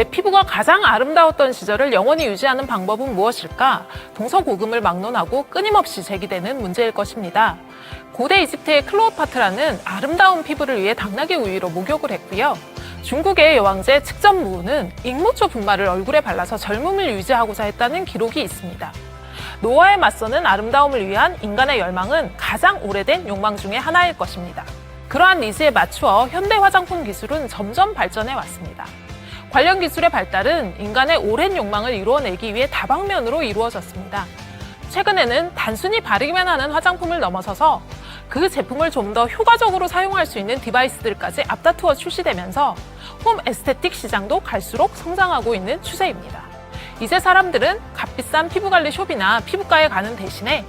내 피부가 가장 아름다웠던 시절을 영원히 유지하는 방법은 무엇일까? 동서고금을 막론하고 끊임없이 제기되는 문제일 것입니다. 고대 이집트의 클로오파트라는 아름다운 피부를 위해 당나귀 우유로 목욕을 했고요. 중국의 여왕제 측전무는 익모초 분말을 얼굴에 발라서 젊음을 유지하고자 했다는 기록이 있습니다. 노화에 맞서는 아름다움을 위한 인간의 열망은 가장 오래된 욕망 중에 하나일 것입니다. 그러한 니즈에 맞추어 현대 화장품 기술은 점점 발전해 왔습니다. 관련 기술의 발달은 인간의 오랜 욕망을 이루어내기 위해 다방면으로 이루어졌습니다. 최근에는 단순히 바르기만 하는 화장품을 넘어서서 그 제품을 좀 더 효과적으로 사용할 수 있는 디바이스들까지 앞다투어 출시되면서 홈 에스테틱 시장도 갈수록 성장하고 있는 추세입니다. 이제 사람들은 값비싼 피부관리 숍이나 피부과에 가는 대신에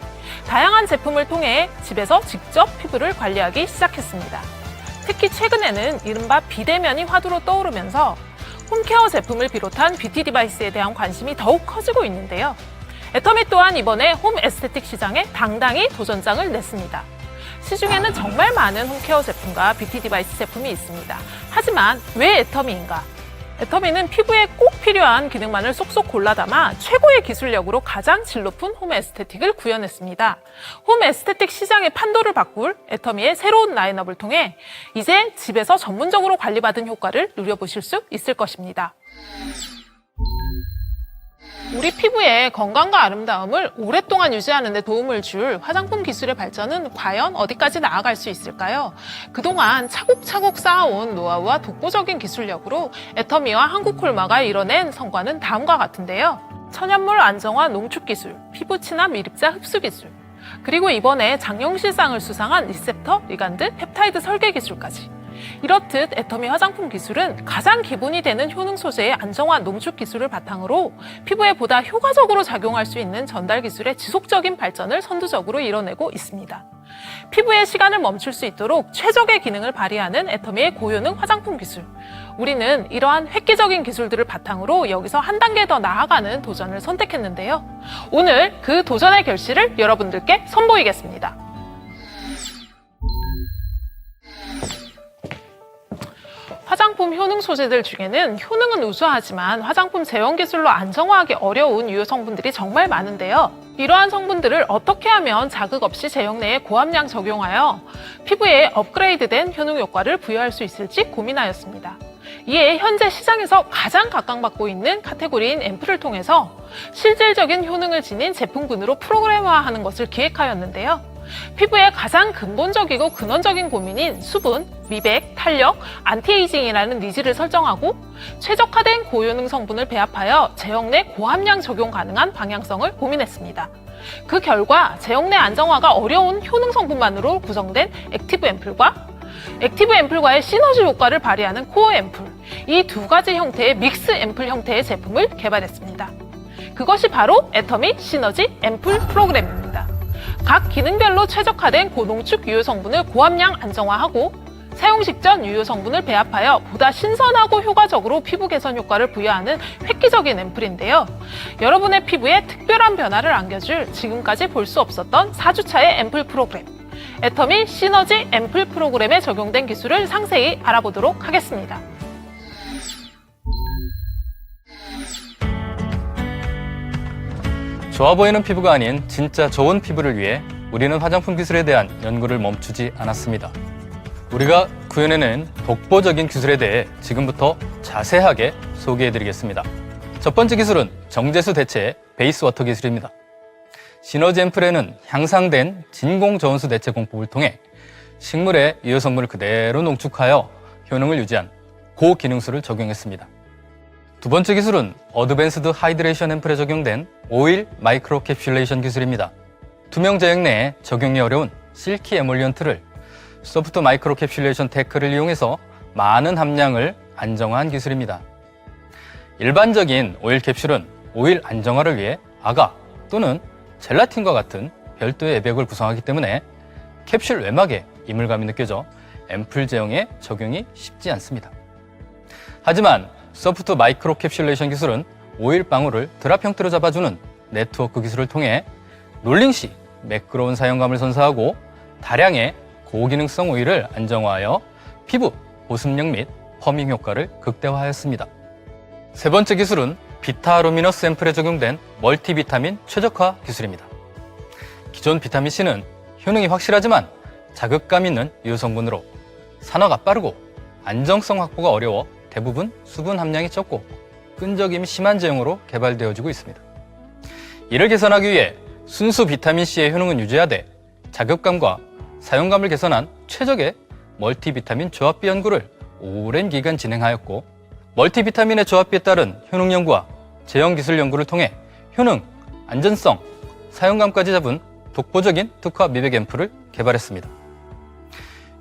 다양한 제품을 통해 집에서 직접 피부를 관리하기 시작했습니다. 특히 최근에는 이른바 비대면이 화두로 떠오르면서 홈케어 제품을 비롯한 뷰티 디바이스에 대한 관심이 더욱 커지고 있는데요. 애터미 또한 이번에 홈 에스테틱 시장에 당당히 도전장을 냈습니다. 시중에는 정말 많은 홈케어 제품과 뷰티 디바이스 제품이 있습니다. 하지만 왜 애터미인가? 애터미는 피부에 꼭 필요한 기능만을 쏙쏙 골라 담아 최고의 기술력으로 가장 질 높은 홈 에스테틱을 구현했습니다. 홈 에스테틱 시장의 판도를 바꿀 애터미의 새로운 라인업을 통해 이제 집에서 전문적으로 관리받은 효과를 누려보실 수 있을 것입니다. 우리 피부의 건강과 아름다움을 오랫동안 유지하는 데 도움을 줄 화장품 기술의 발전은 과연 어디까지 나아갈 수 있을까요? 그동안 차곡차곡 쌓아온 노하우와 독보적인 기술력으로 애터미와 한국콜마가 이뤄낸 성과는 다음과 같은데요. 천연물 안정화 농축 기술, 피부 친화 미립자 흡수 기술, 그리고 이번에 장영실상을 수상한 리셉터, 리간드, 펩타이드 설계 기술까지. 이렇듯 애터미 화장품 기술은 가장 기본이 되는 효능 소재의 안정화 농축 기술을 바탕으로 피부에 보다 효과적으로 작용할 수 있는 전달 기술의 지속적인 발전을 선두적으로 이뤄내고 있습니다. 피부의 시간을 멈출 수 있도록 최적의 기능을 발휘하는 애터미의 고효능 화장품 기술. 우리는 이러한 획기적인 기술들을 바탕으로 여기서 한 단계 더 나아가는 도전을 선택했는데요. 오늘 그 도전의 결실을 여러분들께 선보이겠습니다. 화장품 효능 소재들 중에는 효능은 우수하지만 화장품 제형 기술로 안정화하기 어려운 유효 성분들이 정말 많은데요. 이러한 성분들을 어떻게 하면 자극 없이 제형 내에 고함량 적용하여 피부에 업그레이드된 효능 효과를 부여할 수 있을지 고민하였습니다. 이에 현재 시장에서 가장 각광받고 있는 카테고리인 앰플을 통해서 실질적인 효능을 지닌 제품군으로 프로그램화하는 것을 기획하였는데요. 피부의 가장 근본적이고 근원적인 고민인 수분, 미백, 탄력, 안티에이징이라는 니즈를 설정하고 최적화된 고효능 성분을 배합하여 제형 내 고함량 적용 가능한 방향성을 고민했습니다. 그 결과 제형 내 안정화가 어려운 효능 성분만으로 구성된 액티브 앰플과 액티브 앰플과의 시너지 효과를 발휘하는 코어 앰플, 이 두 가지 형태의 믹스 앰플 형태의 제품을 개발했습니다. 그것이 바로 애터미 시너지 앰플 프로그램입니다. 각 기능별로 최적화된 고농축 유효 성분을 고함량 안정화하고 사용 직전 유효 성분을 배합하여 보다 신선하고 효과적으로 피부 개선 효과를 부여하는 획기적인 앰플인데요. 여러분의 피부에 특별한 변화를 안겨줄 지금까지 볼 수 없었던 4주차의 앰플 프로그램, 애터미 시너지 앰플 프로그램에 적용된 기술을 상세히 알아보도록 하겠습니다. 좋아 보이는 피부가 아닌 진짜 좋은 피부를 위해 우리는 화장품 기술에 대한 연구를 멈추지 않았습니다. 우리가 구현해낸 독보적인 기술에 대해 지금부터 자세하게 소개해드리겠습니다. 첫 번째 기술은 정제수 대체의 베이스 워터 기술입니다. 시너지 앰플에는 향상된 진공 저온수 대체 공법을 통해 식물의 유효 성분을 그대로 농축하여 효능을 유지한 고기능수를 적용했습니다. 두 번째 기술은 어드밴스드 하이드레이션 앰플에 적용된 오일 마이크로 캡슐레이션 기술입니다. 투명 제형 내에 적용이 어려운 실키 에몰리언트를 소프트 마이크로 캡슐레이션 테크를 이용해서 많은 함량을 안정화한 기술입니다. 일반적인 오일 캡슐은 오일 안정화를 위해 아가 또는 젤라틴과 같은 별도의 외벽을 구성하기 때문에 캡슐 외막에 이물감이 느껴져 앰플 제형에 적용이 쉽지 않습니다. 하지만 소프트 마이크로 캡슐레이션 기술은 오일 방울을 드랍 형태로 잡아주는 네트워크 기술을 통해 롤링 시 매끄러운 사용감을 선사하고 다량의 고기능성 오일을 안정화하여 피부 보습력 및 펌밍 효과를 극대화하였습니다. 세 번째 기술은 비타루미너스 앰플에 적용된 멀티비타민 최적화 기술입니다. 기존 비타민C는 효능이 확실하지만 자극감 있는 유효 성분으로 산화가 빠르고 안정성 확보가 어려워 대부분 수분 함량이 적고 끈적임이 심한 제형으로 개발되어지고 있습니다. 이를 개선하기 위해 순수 비타민C의 효능은 유지하되 자극감과 사용감을 개선한 최적의 멀티비타민 조합비 연구를 오랜 기간 진행하였고, 멀티비타민의 조합비에 따른 효능 연구와 제형 기술 연구를 통해 효능, 안전성, 사용감까지 잡은 독보적인 특화 미백 앰플을 개발했습니다.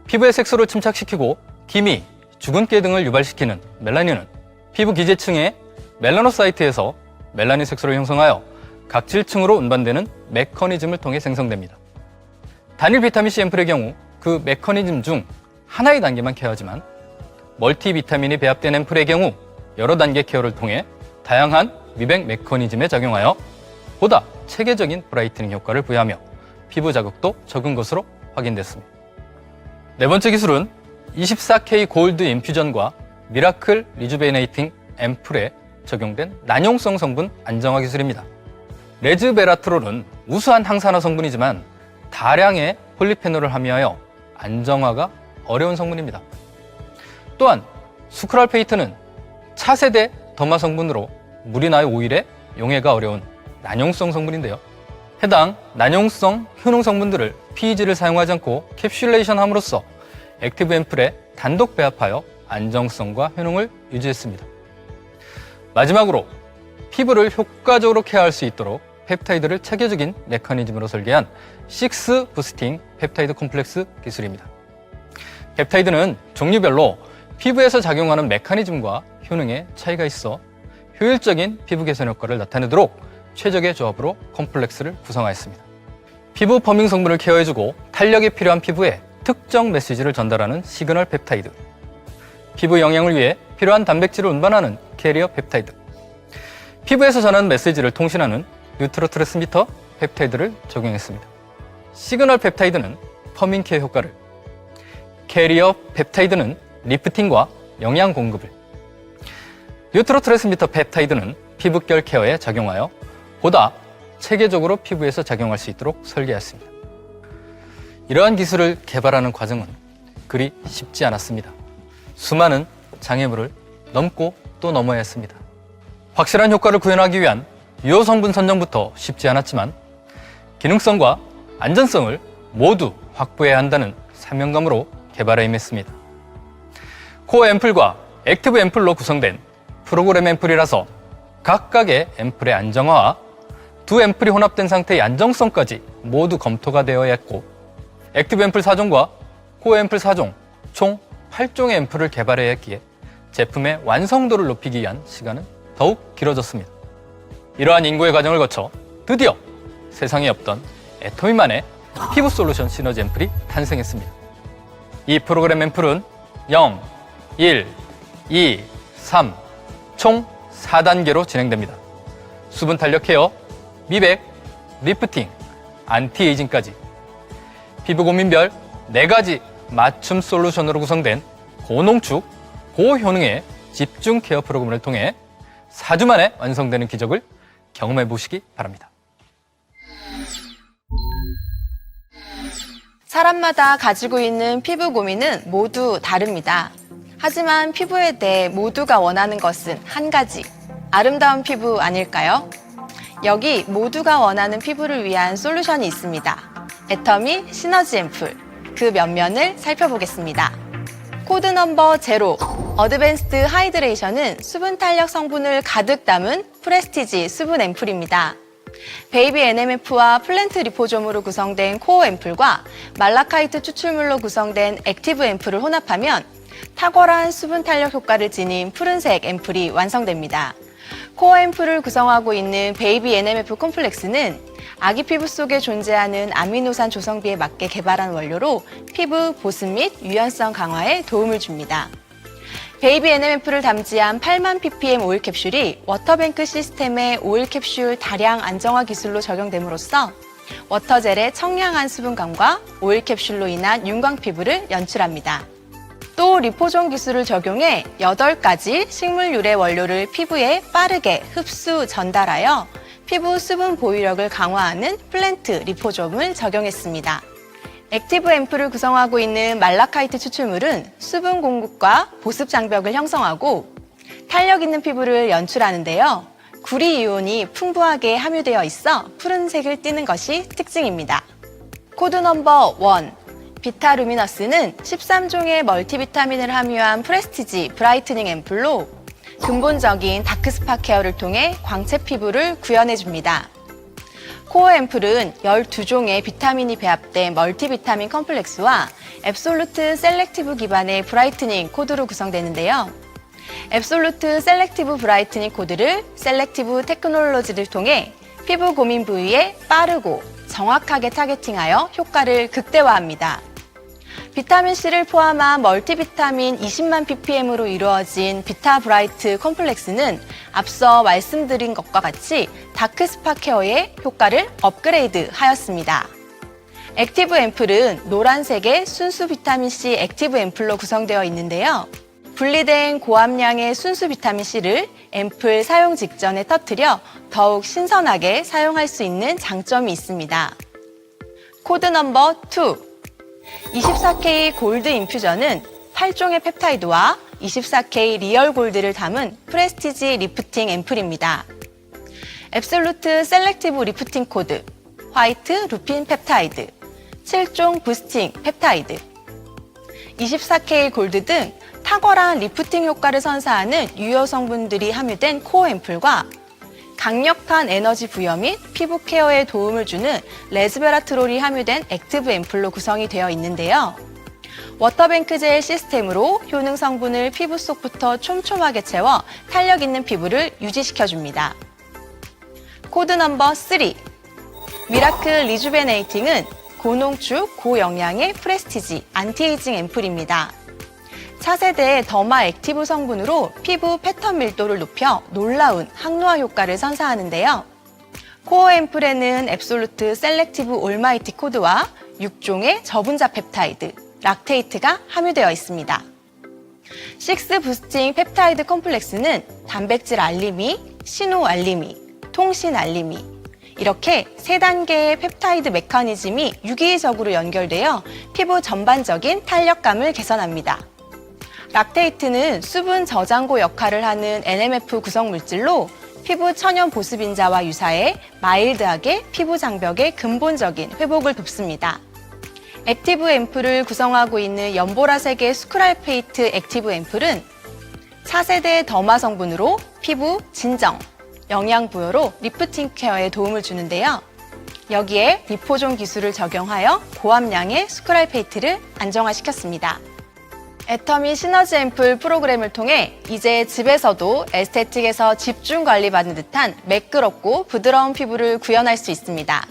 피부의 색소를 침착시키고 기미, 주근깨 등을 유발시키는 멜라닌은 피부 기재층의 멜라노사이트에서 멜라닌 색소를 형성하여 각질층으로 운반되는 메커니즘을 통해 생성됩니다. 단일 비타민C 앰플의 경우 그 메커니즘 중 하나의 단계만 케어하지만, 멀티비타민이 배합된 앰플의 경우 여러 단계 케어를 통해 다양한 미백 메커니즘에 작용하여 보다 체계적인 브라이트닝 효과를 부여하며 피부 자극도 적은 것으로 확인됐습니다. 네 번째 기술은 24K 골드 인퓨전과 미라클 리주베네이팅 앰플에 적용된 난용성 성분 안정화 기술입니다. 레즈베라트롤은 우수한 항산화 성분이지만 다량의 폴리페놀을 함유하여 안정화가 어려운 성분입니다. 또한 수크랄페이트는 차세대 더마 성분으로 물이나 오일에 용해가 어려운 난용성 성분인데요. 해당 난용성 효능 성분들을 PEG를 사용하지 않고 캡슐레이션 함으로써 액티브 앰플에 단독 배합하여 안정성과 효능을 유지했습니다. 마지막으로 피부를 효과적으로 케어할 수 있도록 펩타이드를 체계적인 메커니즘으로 설계한 6 부스팅 펩타이드 콤플렉스 기술입니다. 펩타이드는 종류별로 피부에서 작용하는 메커니즘과 효능에 차이가 있어 효율적인 피부 개선 효과를 나타내도록 최적의 조합으로 콤플렉스를 구성하였습니다. 피부 퍼밍 성분을 케어해주고 탄력이 필요한 피부에 특정 메시지를 전달하는 시그널 펩타이드, 피부 영양을 위해 필요한 단백질을 운반하는 캐리어 펩타이드, 피부에서 전하는 메시지를 통신하는 뉴트로트랜스미터 펩타이드를 적용했습니다. 시그널 펩타이드는 퍼밍 케어 효과를, 캐리어 펩타이드는 리프팅과 영양 공급을, 뉴트로트랜스미터 펩타이드는 피부결 케어에 작용하여 보다 체계적으로 피부에서 작용할 수 있도록 설계했습니다. 이러한 기술을 개발하는 과정은 그리 쉽지 않았습니다. 수많은 장애물을 넘고 또 넘어야 했습니다. 확실한 효과를 구현하기 위한 유효 성분 선정부터 쉽지 않았지만 기능성과 안전성을 모두 확보해야 한다는 사명감으로 개발에 임했습니다. 코어 앰플과 액티브 앰플로 구성된 프로그램 앰플이라서 각각의 앰플의 안정화와 두 앰플이 혼합된 상태의 안정성까지 모두 검토가 되어야 했고, 액티브 앰플 4종과 코어 앰플 4종, 총 8종의 앰플을 개발해야 했기에 제품의 완성도를 높이기 위한 시간은 더욱 길어졌습니다. 이러한 인고의 과정을 거쳐 드디어 세상에 없던 애터미만의 피부 솔루션 시너지 앰플이 탄생했습니다. 이 프로그램 앰플은 0, 1, 2, 3, 총 4단계로 진행됩니다. 수분 탄력 케어, 미백, 리프팅, 안티에이징까지 피부 고민별 4가지 맞춤 솔루션으로 구성된 고농축, 고효능의 집중 케어 프로그램을 통해 4주 만에 완성되는 기적을 경험해 보시기 바랍니다. 사람마다 가지고 있는 피부 고민은 모두 다릅니다. 하지만 피부에 대해 모두가 원하는 것은 한 가지, 아름다운 피부 아닐까요? 여기 모두가 원하는 피부를 위한 솔루션이 있습니다. 애터미 시너지 앰플, 그 면면을 살펴보겠습니다. 코드 넘버 0, 어드밴스드 하이드레이션은 수분 탄력 성분을 가득 담은 프레스티지 수분 앰플입니다. 베이비 NMF와 플랜트 리포좀으로 구성된 코어 앰플과 말라카이트 추출물로 구성된 액티브 앰플을 혼합하면 탁월한 수분 탄력 효과를 지닌 푸른색 앰플이 완성됩니다. 코어 앰플을 구성하고 있는 베이비 NMF 콤플렉스는 아기 피부 속에 존재하는 아미노산 조성비에 맞게 개발한 원료로 피부 보습 및 유연성 강화에 도움을 줍니다. 베이비 NMF를 담지한 8만 ppm 오일 캡슐이 워터뱅크 시스템의 오일 캡슐 다량 안정화 기술로 적용됨으로써 워터젤의 청량한 수분감과 오일 캡슐로 인한 윤광 피부를 연출합니다. 또 리포존 기술을 적용해 8가지 식물 유래 원료를 피부에 빠르게 흡수 전달하여 피부 수분 보유력을 강화하는 플랜트 리포존을 적용했습니다. 액티브 앰플을 구성하고 있는 말라카이트 추출물은 수분 공급과 보습 장벽을 형성하고 탄력 있는 피부를 연출하는데요. 구리 이온이 풍부하게 함유되어 있어 푸른색을 띠는 것이 특징입니다. 코드 넘버 1. 비타루미너스는 13종의 멀티비타민을 함유한 프레스티지 브라이트닝 앰플로 근본적인 다크스팟 케어를 통해 광채 피부를 구현해줍니다. 코어 앰플은 12종의 비타민이 배합된 멀티비타민 컴플렉스와 앱솔루트 셀렉티브 기반의 브라이트닝 코드로 구성되는데요. 앱솔루트 셀렉티브 브라이트닝 코드를 셀렉티브 테크놀로지를 통해 피부 고민 부위에 빠르고 정확하게 타겟팅하여 효과를 극대화합니다. 비타민C를 포함한 멀티비타민 20만 ppm으로 이루어진 비타 브라이트 컴플렉스는 앞서 말씀드린 것과 같이 다크스팟 케어의 효과를 업그레이드 하였습니다. 액티브 앰플은 노란색의 순수 비타민C 액티브 앰플로 구성되어 있는데요. 분리된 고함량의 순수 비타민C를 앰플 사용 직전에 터뜨려 더욱 신선하게 사용할 수 있는 장점이 있습니다. 코드 넘버 2. 24K 골드 인퓨전은 8종의 펩타이드와 24K 리얼 골드를 담은 프레스티지 리프팅 앰플입니다. 앱솔루트 셀렉티브 리프팅 코드, 화이트 루핀 펩타이드, 7종 부스팅 펩타이드, 24K 골드 등 탁월한 리프팅 효과를 선사하는 유효 성분들이 함유된 코어 앰플과 강력한 에너지 부여 및 피부 케어에 도움을 주는 레즈베라트롤이 함유된 액티브 앰플로 구성이 되어 있는데요. 워터뱅크 젤 시스템으로 효능 성분을 피부 속부터 촘촘하게 채워 탄력 있는 피부를 유지시켜줍니다. 코드 넘버 3. 미라클 리주베네이팅은 고농축, 고영양의 프레스티지 안티에이징 앰플입니다. 차세대 더마 액티브 성분으로 피부 패턴 밀도를 높여 놀라운 항노화 효과를 선사하는데요. 코어 앰플에는 앱솔루트 셀렉티브 올마이티 코드와 6종의 저분자 펩타이드, 락테이트가 함유되어 있습니다. 6 부스팅 펩타이드 컴플렉스는 단백질 알림이, 신호 알림이, 통신 알림이 이렇게 3단계의 펩타이드 메커니즘이 유기적으로 연결되어 피부 전반적인 탄력감을 개선합니다. 락테이트는 수분 저장고 역할을 하는 NMF 구성 물질로 피부 천연 보습인자와 유사해 마일드하게 피부 장벽의 근본적인 회복을 돕습니다. 액티브 앰플을 구성하고 있는 연보라색의 스크랄페이트 액티브 앰플은 차세대 더마 성분으로 피부 진정, 영양 부여로 리프팅 케어에 도움을 주는데요. 여기에 리포존 기술을 적용하여 고함량의 스크랄페이트를 안정화시켰습니다. 애터미 시너지 앰플 프로그램을 통해 이제 집에서도 에스테틱에서 집중 관리받는 듯한 매끄럽고 부드러운 피부를 구현할 수 있습니다.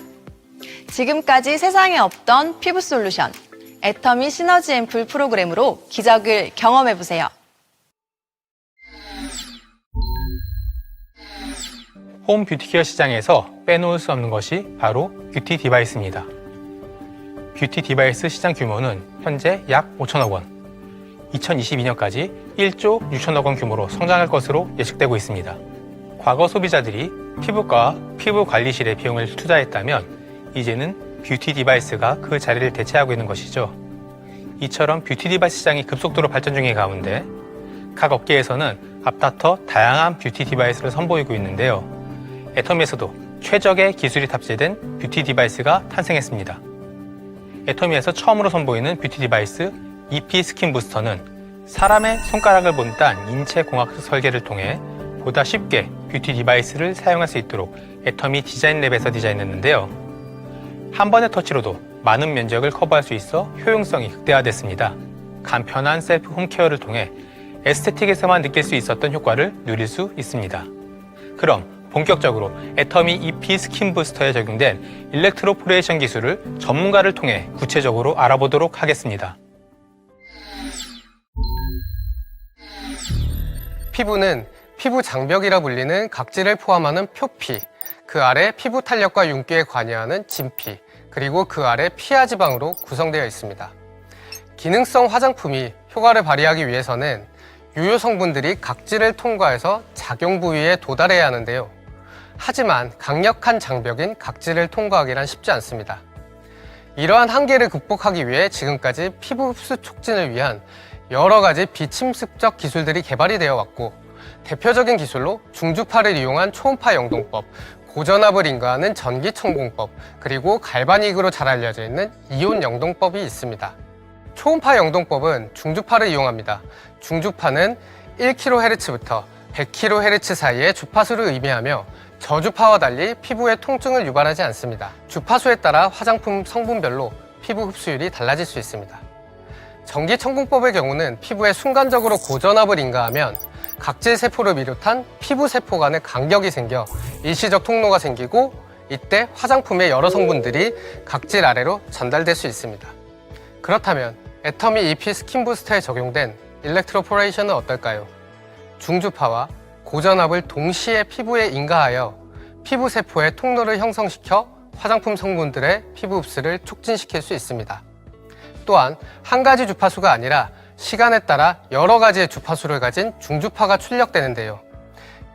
지금까지 세상에 없던 피부 솔루션, 애터미 시너지 앰플 프로그램으로 기적을 경험해보세요. 홈 뷰티케어 시장에서 빼놓을 수 없는 것이 바로 뷰티 디바이스입니다. 뷰티 디바이스 시장 규모는 현재 약 5천억 원, 2022년까지 1조 6천억 원 규모로 성장할 것으로 예측되고 있습니다. 과거 소비자들이 피부과 피부 관리실에 비용을 투자했다면 이제는 뷰티 디바이스가 그 자리를 대체하고 있는 것이죠. 이처럼 뷰티 디바이스 시장이 급속도로 발전 중인 가운데 각 업계에서는 앞다퉈 다양한 뷰티 디바이스를 선보이고 있는데요. 애터미에서도 최적의 기술이 탑재된 뷰티 디바이스가 탄생했습니다. 애터미에서 처음으로 선보이는 뷰티 디바이스 EP 스킨 부스터는 사람의 손가락을 본딴 인체공학적 설계를 통해 보다 쉽게 뷰티 디바이스를 사용할 수 있도록 애터미 디자인랩에서 디자인했는데요. 한 번의 터치로도 많은 면적을 커버할 수 있어 효용성이 극대화됐습니다. 간편한 셀프 홈케어를 통해 에스테틱에서만 느낄 수 있었던 효과를 누릴 수 있습니다. 그럼 본격적으로 애터미 EP 스킨 부스터에 적용된 일렉트로포레이션 기술을 전문가를 통해 구체적으로 알아보도록 하겠습니다. 피부는 피부 장벽이라 불리는 각질을 포함하는 표피, 그 아래 피부 탄력과 윤기에 관여하는 진피, 그리고 그 아래 피하 지방으로 구성되어 있습니다. 기능성 화장품이 효과를 발휘하기 위해서는 유효 성분들이 각질을 통과해서 작용 부위에 도달해야 하는데요. 하지만 강력한 장벽인 각질을 통과하기란 쉽지 않습니다. 이러한 한계를 극복하기 위해 지금까지 피부 흡수 촉진을 위한 여러 가지 비침습적 기술들이 개발이 되어 왔고, 대표적인 기술로 중주파를 이용한 초음파 영동법, 고전압을 인가하는 전기천공법, 그리고 갈바닉으로 잘 알려져 있는 이온 영동법이 있습니다. 초음파 영동법은 중주파를 이용합니다. 중주파는 1kHz부터 100kHz 사이의 주파수를 의미하며 저주파와 달리 피부에 통증을 유발하지 않습니다. 주파수에 따라 화장품 성분별로 피부 흡수율이 달라질 수 있습니다. 전기천공법의 경우는 피부에 순간적으로 고전압을 인가하면 각질 세포를 비롯한 피부 세포 간의 간격이 생겨 일시적 통로가 생기고, 이때 화장품의 여러 성분들이 각질 아래로 전달될 수 있습니다. 그렇다면 애터미 EP 스킨 부스터에 적용된 일렉트로포레이션은 어떨까요? 중주파와 고전압을 동시에 피부에 인가하여 피부 세포의 통로를 형성시켜 화장품 성분들의 피부 흡수를 촉진시킬 수 있습니다. 또한 한 가지 주파수가 아니라 시간에 따라 여러 가지의 주파수를 가진 중주파가 출력되는데요.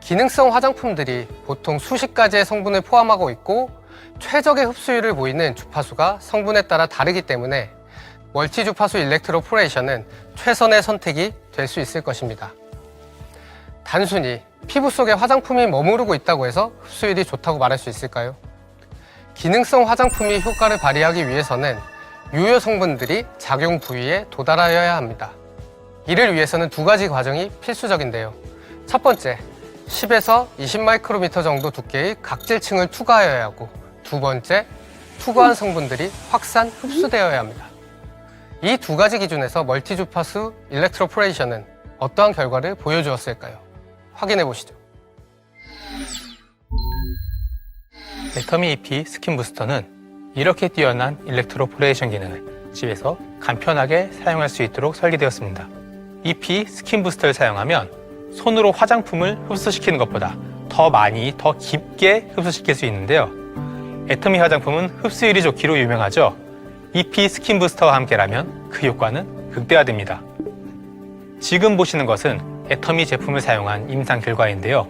기능성 화장품들이 보통 수십 가지의 성분을 포함하고 있고, 최적의 흡수율을 보이는 주파수가 성분에 따라 다르기 때문에 멀티 주파수 일렉트로포레이션은 최선의 선택이 될 수 있을 것입니다. 단순히 피부 속에 화장품이 머무르고 있다고 해서 흡수율이 좋다고 말할 수 있을까요? 기능성 화장품이 효과를 발휘하기 위해서는 유효 성분들이 작용 부위에 도달하여야 합니다. 이를 위해서는 두 가지 과정이 필수적인데요. 첫 번째, 10에서 20 마이크로미터 정도 두께의 각질층을 투과하여야 하고, 두 번째, 투과한 성분들이 확산 흡수되어야 합니다. 이 두 가지 기준에서 멀티 주파수 일렉트로포레이션은 어떠한 결과를 보여주었을까요? 확인해 보시죠. 애터미 EP 스킨 부스터는 이렇게 뛰어난 일렉트로포레이션 기능을 집에서 간편하게 사용할 수 있도록 설계되었습니다. EP 스킨 부스터를 사용하면 손으로 화장품을 흡수시키는 것보다 더 많이, 더 깊게 흡수시킬 수 있는데요. 애터미 화장품은 흡수율이 좋기로 유명하죠. EP 스킨 부스터와 함께라면 그 효과는 극대화됩니다. 지금 보시는 것은 애터미 제품을 사용한 임상 결과인데요.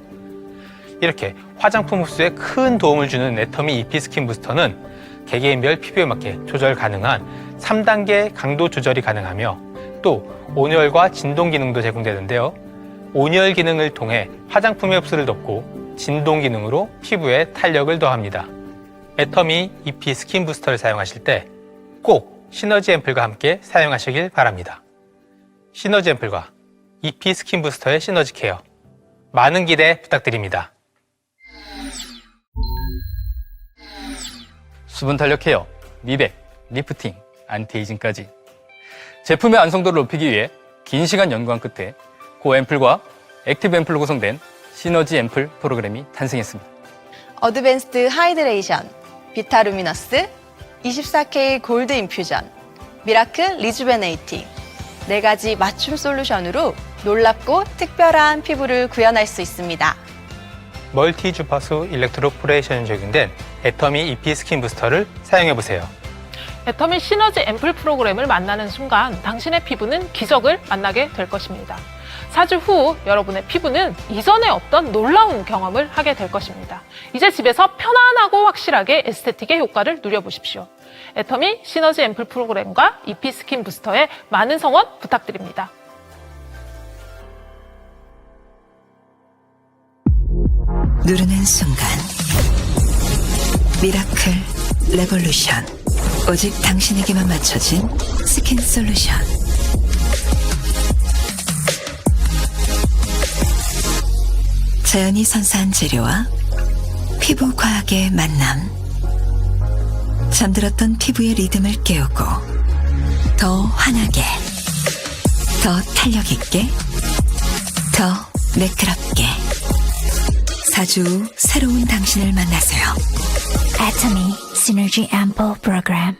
이렇게 화장품 흡수에 큰 도움을 주는 애터미 EP 스킨 부스터는 개개인별 피부에 맞게 조절 가능한 3단계 강도 조절이 가능하며, 또 온열과 진동 기능도 제공되는데요. 온열 기능을 통해 화장품의 흡수를 돕고, 진동 기능으로 피부에 탄력을 더합니다. 애터미 EP 스킨 부스터를 사용하실 때 꼭 시너지 앰플과 함께 사용하시길 바랍니다. 시너지 앰플과 EP 스킨 부스터의 시너지 케어, 많은 기대 부탁드립니다. 수분 탄력 케어, 미백, 리프팅, 안티에이징까지 제품의 완성도를 높이기 위해 긴 시간 연구한 끝에 고앰플과 액티브 앰플로 구성된 시너지 앰플 프로그램이 탄생했습니다. 어드밴스드 하이드레이션, 비타루미너스, 24K 골드 인퓨전, 미라클 리주베네이팅, 4가지 맞춤 솔루션으로 놀랍고 특별한 피부를 구현할 수 있습니다. 멀티 주파수 일렉트로포레이션이 적용된 애터미 EP 스킨 부스터를 사용해보세요. 애터미 시너지 앰플 프로그램을 만나는 순간 당신의 피부는 기적을 만나게 될 것입니다. 4주 후 여러분의 피부는 이전에 없던 놀라운 경험을 하게 될 것입니다. 이제 집에서 편안하고 확실하게 에스테틱의 효과를 누려보십시오. 애터미 시너지 앰플 프로그램과 EP 스킨 부스터에 많은 성원 부탁드립니다. 누르는 순간 미라클 레볼루션, 오직 당신에게만 맞춰진 스킨 솔루션. 자연이 선사한 재료와 피부 과학의 만남, 잠들었던 피부의 리듬을 깨우고 더 환하게, 더 탄력 있게, 더 매끄럽게 4주 후 새로운 당신을 만나세요. Atomy Synergy Ample Program.